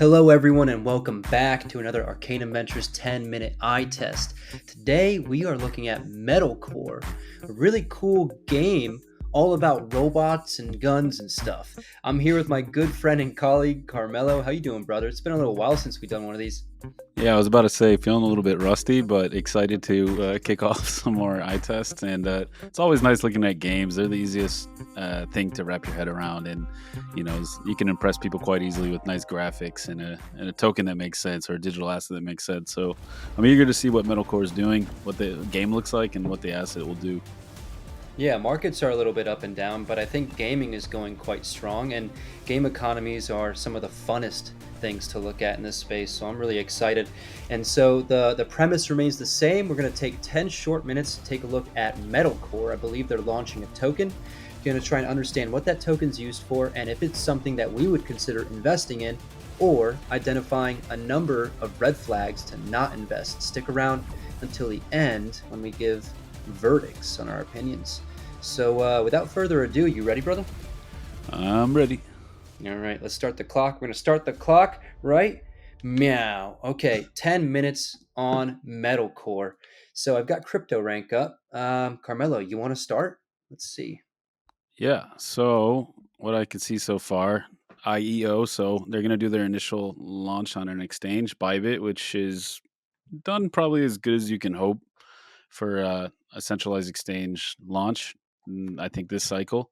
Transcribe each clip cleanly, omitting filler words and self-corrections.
Hello, everyone, and welcome back to another Arcanum Ventures 10-minute eye test. Today, we are looking at MetalCore, a really cool game all about robots and guns and stuff. I'm here with my good friend and colleague, Carmelo. How you doing, brother? It's been a little while since we've done one of these. Yeah, I was about to say, feeling a little bit rusty, but excited to kick off some more eye tests. And it's always nice looking at games. They're the easiest thing to wrap your head around, and you can impress people quite easily with nice graphics and a token that makes sense or a digital asset that makes sense. So I'm eager to see what MetalCore is doing, what the game looks like, and what the asset will do. Yeah, markets are a little bit up and down, but I think gaming is going quite strong, and game economies are some of the funnest things to look at in this space. So I'm really excited. And so the premise remains the same. We're going to take 10 short minutes to take a look at MetalCore. I believe they're launching a token. Going to try and understand what that token's used for, and if it's something that we would consider investing in, or identifying a number of red flags to not invest. Stick around until the end when we give verdicts on our opinions. So, without further ado, you ready, brother? I'm ready. All right, let's start the clock. We're going to start the clock right meow. Okay, 10 minutes on MetalCore. So, I've got crypto rank up. Carmelo, you want to start? Let's see. Yeah. So what I can see so far, IEO. So they're going to do their initial launch on an exchange, Bybit, which is done probably as good as you can hope for a centralized exchange launch. I think this cycle,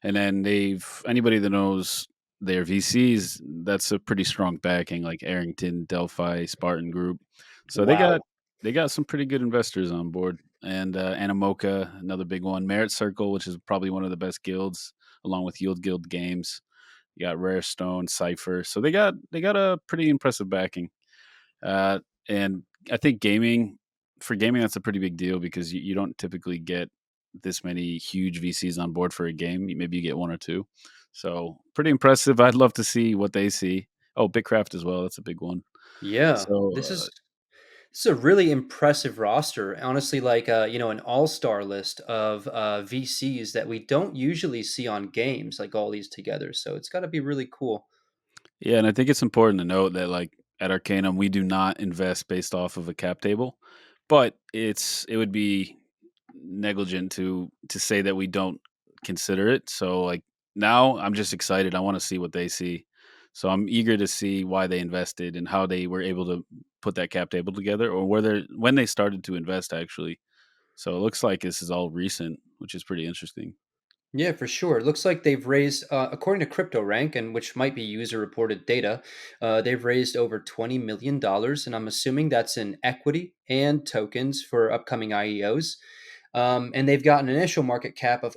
and then they've anybody that knows their VCs, that's a pretty strong backing, like Arrington, Delphi, Spartan Group. So they got Wow. they got some pretty good investors on board, and Animoca, another big one, Merit Circle, which is probably one of the best guilds, along with Yield Guild Games. You got Rare Stone, Cipher, so they got a pretty impressive backing. And I think gaming, that's a pretty big deal because you don't typically get this many huge VCs on board for a game. Maybe you get one or two. So pretty impressive. I'd love to see what they see. Oh, Bitcraft as well. That's a big one. Yeah, So this is a really impressive roster. Honestly, like an all-star list of VCs that we don't usually see on games, like all these together. So it's got to be really cool. yeah, and I think it's important to note that like at Arcanum, we do not invest based off of a cap table, but it would be negligent to say that we don't consider it. So like now I'm just excited. I want to see what they see. So I'm eager to see why they invested and how they were able to put that cap table together or whether when they started to invest actually. So it looks like this is all recent, which is pretty interesting. Yeah, for sure. It looks like they've raised, according to CryptoRank, and which might be user-reported data, they've raised over $20 million, and I'm assuming that's in equity and tokens for upcoming IEOs. And they've got an initial market cap of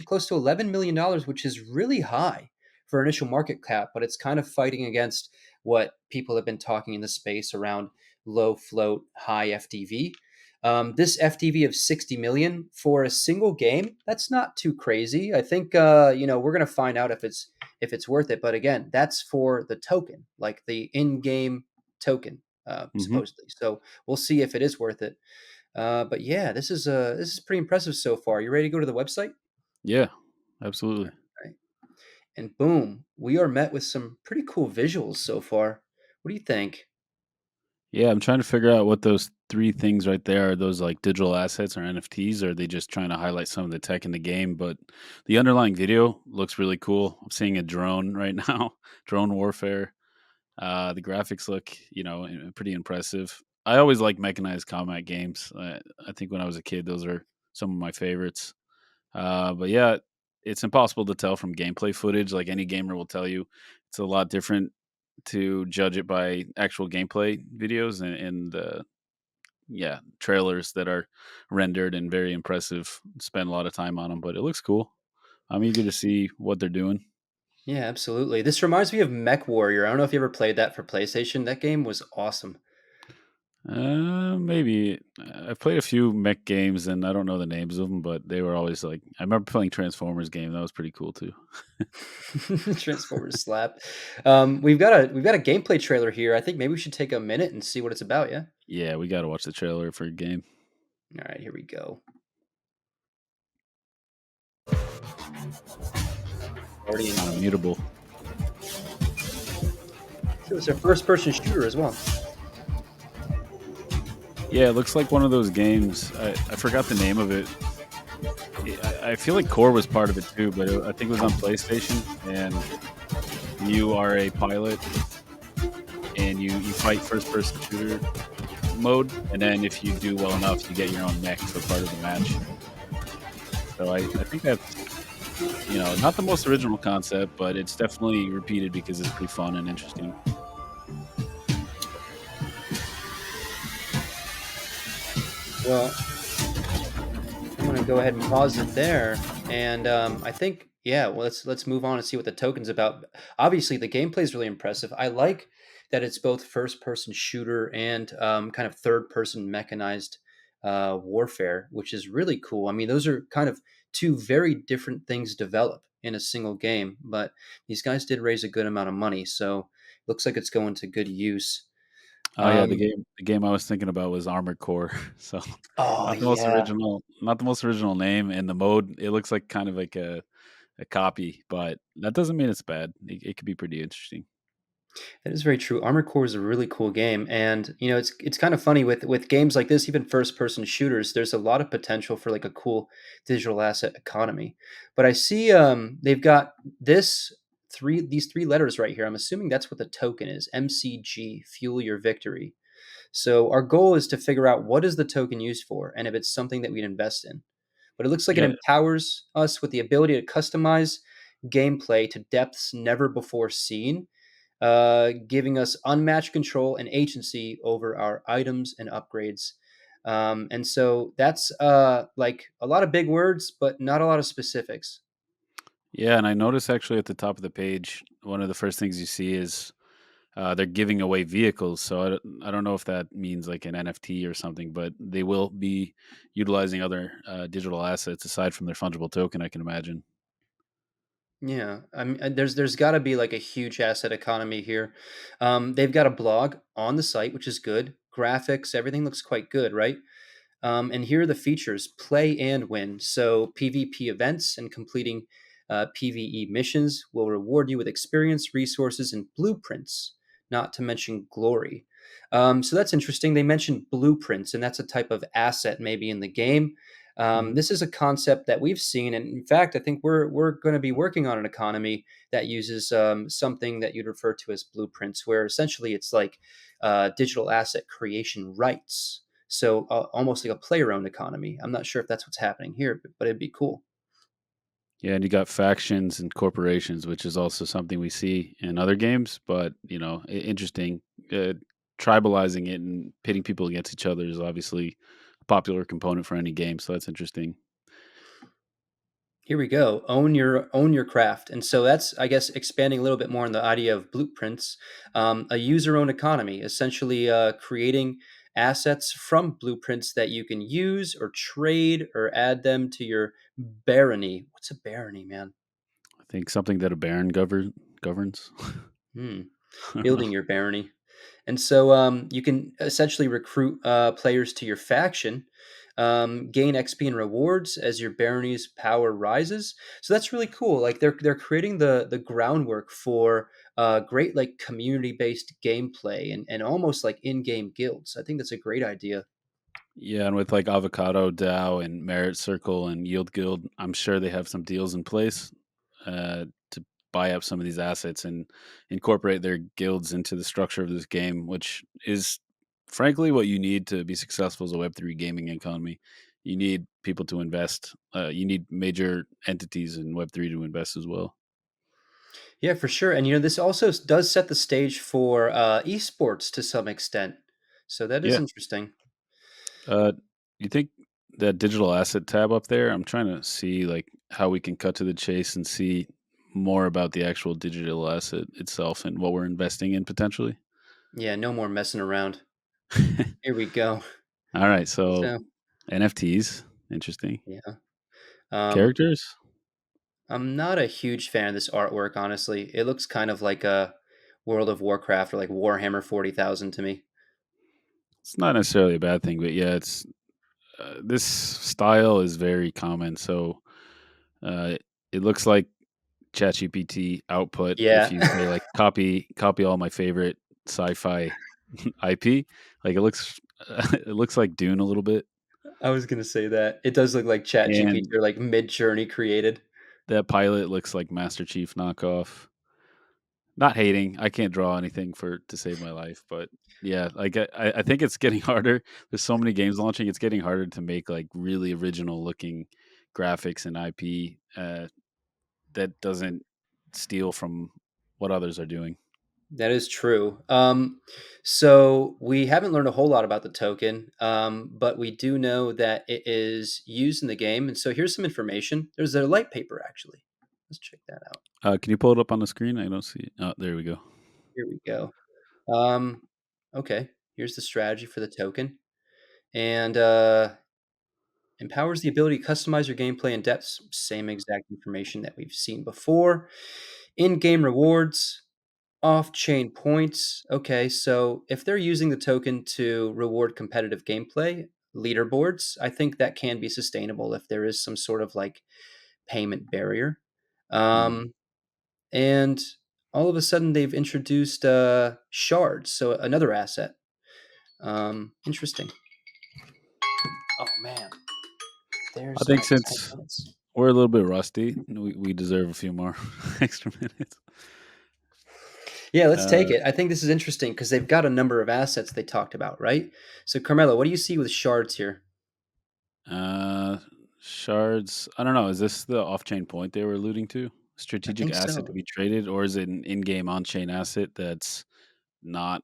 close to $11 million, which is really high for initial market cap, but it's kind of fighting against what people have been talking in the space around low float, high FTV. This FTV of 60 million for a single game, that's not too crazy. I think we're going to find out if it's worth it, but again, that's for the token, like the in-game token Hmm. supposedly. So we'll see if it is worth it. But yeah, this is pretty impressive so far. You ready to go to the website? Yeah, absolutely. Right. And boom, we are met with some pretty cool visuals so far. What do you think? Yeah, I'm trying to figure out what those three things right there are. Those like digital assets or NFTs, or are they just trying to highlight some of the tech in the game? But the underlying video looks really cool. I'm seeing a drone right now, drone warfare. The graphics look, pretty impressive. I always like mechanized combat games. I think when I was a kid, those are some of my favorites. But yeah, it's impossible to tell from gameplay footage. Like any gamer will tell you, it's a lot different to judge it by actual gameplay videos and yeah, trailers that are rendered and very impressive. Spend a lot of time on them, but it looks cool. I'm eager to see what they're doing. Yeah, absolutely. This reminds me of Mech Warrior. I don't know if you ever played that for PlayStation. That game was awesome. Maybe I've played a few mech games and I don't know the names of them, but they were always like I remember playing Transformers game. That was pretty cool too. Transformers slap. We've got a gameplay trailer here. I think maybe we should take a minute and see what it's about. Yeah. Yeah, we got to watch the trailer for a game. All right, here we go. Already in. Unmutable. So it's a first-person shooter as well. Yeah, it looks like one of those games. I forgot the name of it. I feel like Core was part of it too, but I think it was on PlayStation, and you are a pilot, and you fight first person shooter mode, and then if you do well enough, you get your own mech for part of the match. So I think that's not the most original concept, but it's definitely repeated because it's pretty fun and interesting. Well, I'm gonna go ahead and pause it there, and I think yeah. Well, let's move on and see what the token's about. Obviously, the gameplay is really impressive. I like that it's both first-person shooter and kind of third-person mechanized warfare, which is really cool. I mean, those are kind of two very different things develop in a single game, but these guys did raise a good amount of money, so looks like it's going to good use. Oh yeah, the Um, game I was thinking about was Armored Core. So oh yeah, not the most original name, and the mode it looks like kind of like a copy, but that doesn't mean it's bad. It could be pretty interesting. that is very true. Armored Core is a really cool game, and it's kind of funny with games like this, even first person shooters. There's a lot of potential for like a cool digital asset economy. But I see they've got these three letters right here. I'm assuming that's what the token is. MCG, fuel your victory. So our goal is to figure out what is the token used for, and if it's something that we'd invest in. But it looks like it Yeah, empowers us with the ability to customize gameplay to depths never before seen, giving us unmatched control and agency over our items and upgrades. And so that's like a lot of big words, but not a lot of specifics. yeah, and I noticed actually at the top of the page, one of the first things you see is they're giving away vehicles. So I don't know if that means like an NFT or something, but they will be utilizing other digital assets aside from their fungible token. I can imagine. Yeah, I mean, there's got to be like a huge asset economy here. They've got a blog on the site, which is good. Graphics, everything looks quite good, right? And here are the features: play and win. So PvP events and completing PvE missions will reward you with experience, resources, and blueprints. Not to mention glory. So that's interesting. They mentioned blueprints, and that's a type of asset maybe in the game. Mhm. This is a concept that we've seen, and in fact, I think we're going to be working on an economy that uses something that you'd refer to as blueprints, where essentially it's like digital asset creation rights. So almost like a player-owned economy. I'm not sure if that's what's happening here, but it'd be cool. Yeah, and you got factions and corporations, which is also something we see in other games. But interesting. Uh, Tribalizing it and pitting people against each other is obviously a popular component for any game. So that's interesting. Here we go. Own your craft, and so that's I guess expanding a little bit more on the idea of blueprints, a user-owned economy, essentially creating assets from blueprints that you can use or trade or add them to your barony. What's a barony, man? I think something that a baron governs. Hmm. I don't know. Building your barony. And so you can essentially recruit players to your faction, gain XP and rewards as your barony's power rises. So that's really cool. Like they're creating the groundwork for great like community based gameplay and almost like in game guilds. I think that's a great idea. Yeah, and with like Avocado DAO and Merit Circle and Yield Guild, I'm sure they have some deals in place to buy up some of these assets and incorporate their guilds into the structure of this game, which is frankly what you need to be successful as a Web3 gaming economy. You need people to invest. You need major entities in Web3 to invest as well. Yeah, for sure. And this also does set the stage for esports to some extent. So that is Yeah. interesting. Uh, you think that digital asset tab up there? I'm trying to see like how we can cut to the chase and see more about the actual digital asset itself and what we're investing in potentially. Yeah, no more messing around. Here we go. All right, so So NFTs, interesting. yeah. Um, Characters? I'm not a huge fan of this artwork, honestly. It looks kind of like a World of Warcraft or like Warhammer 40,000 to me. It's not necessarily a bad thing, but yeah, it's this style is very common. So uh, it looks like ChatGPT output. If Yeah, you say like copy all my favorite sci-fi IP, like it looks like Dune a little bit, I was gonna say that. It does look like ChatGPT and or like Mid-Journey created. that pilot looks like Master Chief knockoff. Not hating, I can't draw anything for to save my life, but yeah, like I think it's getting harder. There's so many games launching, it's getting harder to make like really original looking graphics and IP that doesn't steal from what others are doing. That is true. So we haven't learned a whole lot about the token, but we do know that it is used in the game. And so here's some information. There's a light paper actually. Let's check that out. Can you pull it up on the screen? I don't see it. Oh, there we go. Here we go. Um, okay, here's the strategy for the token, and empowers the ability to customize your gameplay and depths. Same exact information that we've seen before. In-game rewards. Off-chain points. Okay, so if they're using the token to reward competitive gameplay, leaderboards, I think that can be sustainable if there is some sort of like payment barrier. Mm. Um, and all of a sudden they've introduced shards, so another asset. Interesting. Oh man, I there's think 10 since minutes. we're a little bit rusty, we deserve a few more extra minutes. Yeah, let's take Uh, it. I think this is interesting because they've got a number of assets they talked about, right? So, Carmelo, what do you see with shards here? uh, Shards. I don't know. Is this the off-chain point they were alluding to? I Strategic think asset to so. be traded, or is it an in-game on-chain asset that's not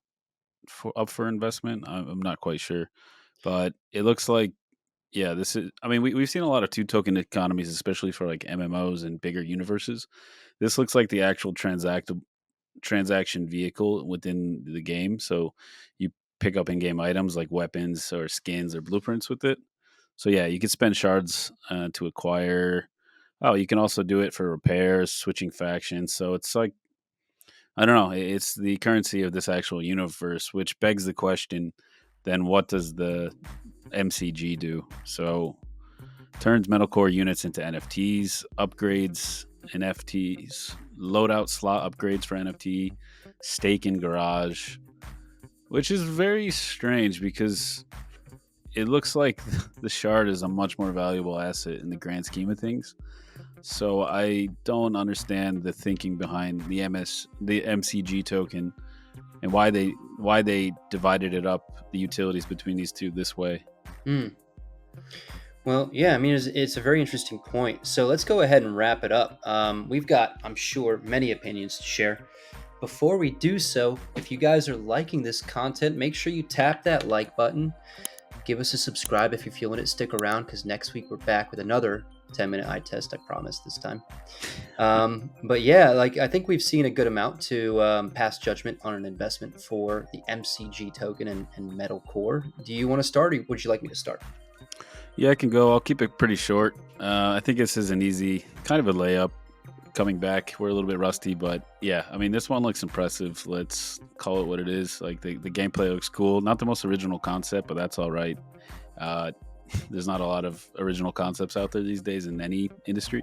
up for investment? I'm not quite sure, but it looks like yeah. This is. I mean, we've seen a lot of two-token economies, especially for like MMOs and bigger universes. This looks like the actual transaction vehicle within the game. So you pick up in-game items like weapons or skins or blueprints with it. So yeah, you can spend shards to acquire. Oh, you can also do it for repairs, switching factions. So it's like I don't know. It's the currency of this actual universe, which begs the question: then what does the MCG do? So turns MetalCore units into NFTs, upgrades NFTs, loadout slot upgrades for NFT, stake in garage, which is very strange because it looks like the shard is a much more valuable asset in the grand scheme of things. So I don't understand the thinking behind the MCG token and why they divided it up the utilities between these two this way. Hmm. Well, yeah, I mean, it's a very interesting point. So let's go ahead and wrap it up. We've got, I'm sure, many opinions to share. Before we do so, if you guys are liking this content, make sure you tap that like button. Give us a subscribe if you're feeling it. Stick around because next week we're back with another 10-minute eye test, I promise this time. But yeah, like I think we've seen a good amount to pass judgment on an investment for the MCG token and Metal Core. Do you want to start or would you like me to start? Yeah, I can go. I'll keep it pretty short. I think this is an easy, kind of a layup. Coming back, we're a little bit rusty, but yeah, I mean, this one looks impressive. Let's call it what it is. Like the gameplay looks cool. Not the most original concept, but that's all right. Uh, there's not a lot of original concepts out there these days in any industry,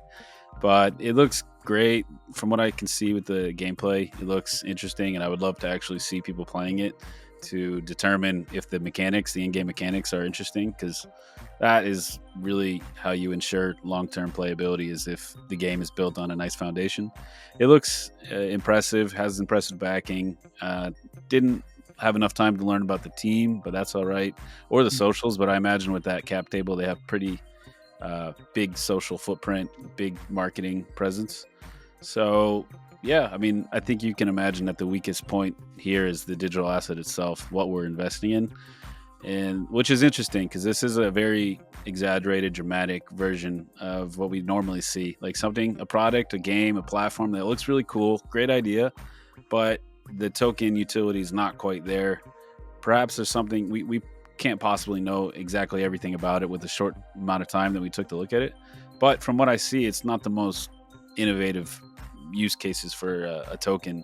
but it looks great from what I can see with the gameplay. It looks interesting, and I would love to actually see people playing it to determine if the in-game mechanics are interesting because that is really how you ensure long-term playability is if the game is built on a nice foundation. It looks impressive, has impressive backing. Didn't have enough time to learn about the team, but that's all right, or the socials. But I imagine with that cap table, they have pretty big social footprint, big marketing presence. So yeah, I mean, I think you can imagine that the weakest point here is the digital asset itself, what we're investing in, and which is interesting because this is a very exaggerated, dramatic version of what we normally see, like a product, a game, a platform that looks really cool, great idea, but the token utility is not quite there. Perhaps there's something we can't possibly know exactly everything about it with the short amount of time that we took to look at it. But from what I see, it's not the most innovative use cases for a token.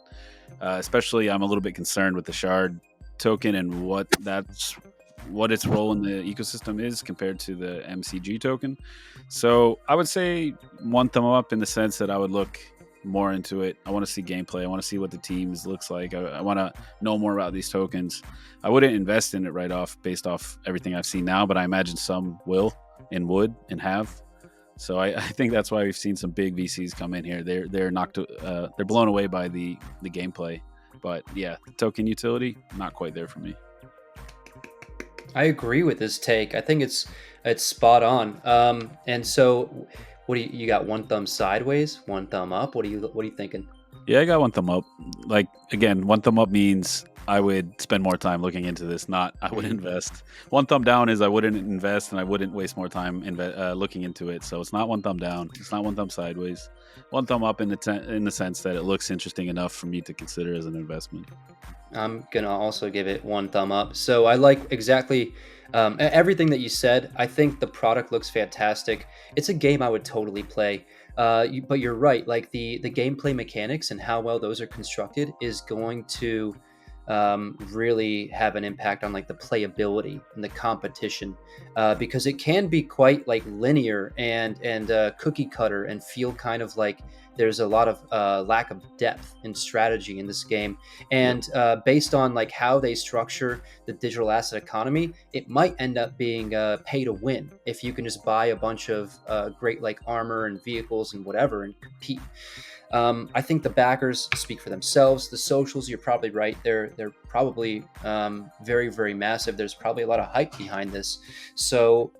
Especially, I'm a little bit concerned with the shard token and what its role in the ecosystem is compared to the MCG token. So I would say one thumb up in the sense that I would look more into it. I want to see gameplay. I want to see what the teams looks like. I want to know more about these tokens. I wouldn't invest in it right off based off everything I've seen now, but I imagine some will and would and have. So I think that's why we've seen some big VCs come in here. They're knocked they're blown away by the gameplay. But yeah, the token utility not quite there for me. I agree with this take. I think it's spot on. And so, what do you got? One thumb sideways, one thumb up. What are you thinking? Yeah, I got one thumb up. Like again, one thumb up means I would spend more time looking into this. Not I would Mm. invest. One thumb down is I wouldn't invest and I wouldn't waste more time looking into it. So it's not one thumb down. It's not one thumb sideways. One thumb up in the sense that it looks interesting enough for me to consider as an investment. I'm gonna also give it one thumb up. So I like exactly everything that you said. I think the product looks fantastic. It's a game I would totally play. But you're right. Like the gameplay mechanics and how well those are constructed is going to really have an impact on like the playability and the competition, because it can be quite like linear and cookie cutter and feel kind of like there's a lot of lack of depth and strategy in this game. Yep. And based on like how they structure the digital asset economy, it might end up being pay to win if you can just buy a bunch of great like armor and vehicles and whatever and compete. I think the backers speak for themselves. The socials, you're probably right. They're probably very very massive. There's probably a lot of hype behind this. So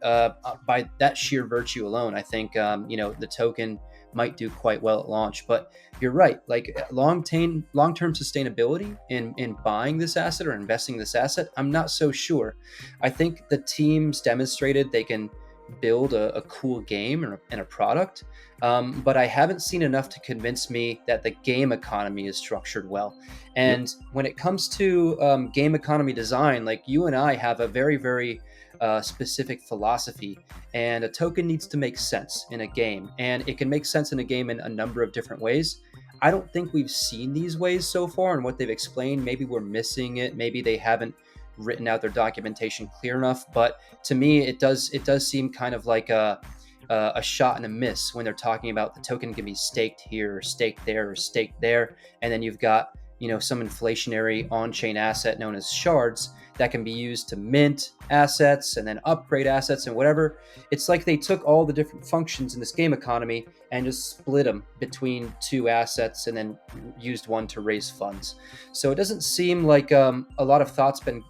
by that sheer virtue alone, I think the token might do quite well at launch. But you're right. Like long term sustainability in buying this asset or investing in this asset, I'm not so sure. I think the teams demonstrated they can build a cool game and a product, but I haven't seen enough to convince me that the game economy is structured well. Yep. And when it comes to game economy design, like you and I have a very, very specific philosophy, and a token needs to make sense in a game, and it can make sense in a game in a number of different ways. I don't think we've seen these ways so far, and what they've explained, maybe we're missing it. Maybe they haven't written out their documentation clear enough. But to me, it does seem kind of like a shot and a miss when they're talking about the token can be staked here or staked there or staked there, and then you've got some inflationary on-chain asset known as shards that can be used to mint assets and then upgrade assets and whatever. It's like they took all the different functions in this game economy and just split them between two assets and then used one to raise funds. So it doesn't seem like a lot of thought's been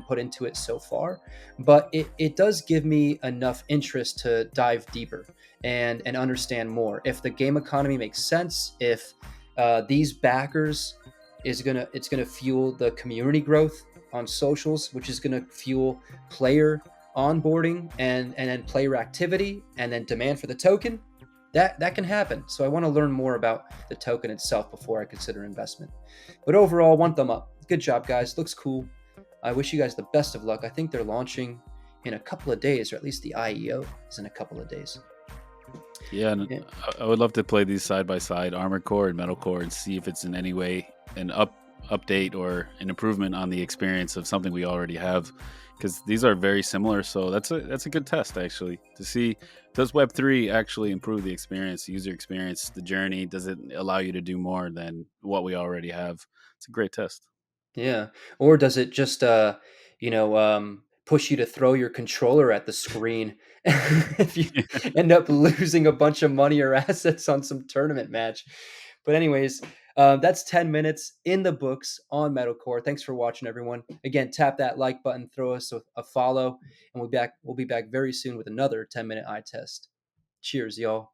put into it so far, but it does give me enough interest to dive deeper and understand more. If the game economy makes sense, if these backers it's gonna fuel the community growth on socials, which is gonna fuel player onboarding and then player activity and then demand for the token. That can happen. So I want to learn more about the token itself before I consider investment. But overall, one thumb up. Good job, guys. Looks cool. I wish you guys the best of luck. I think they're launching in a couple of days, or at least the IEO is in a couple of days. Yeah, and Yeah, I would love to play these side by side, Armored Core and Metal Core, and see if it's in any way an update or an improvement on the experience of something we already have, because these are very similar. So that's a good test actually to see, does Web3 actually improve the experience, the user experience, the journey? Does it allow you to do more than what we already have? It's a great test. yeah. Or does it just push you to throw your controller at the screen if you end up losing a bunch of money or assets on some tournament match? But anyways, that's 10 minutes in the books on Metalcore. Thanks for watching, everyone. Again, tap that like button, throw us a follow, and we'll be back very soon with another 10-minute eye test. Cheers, y'all.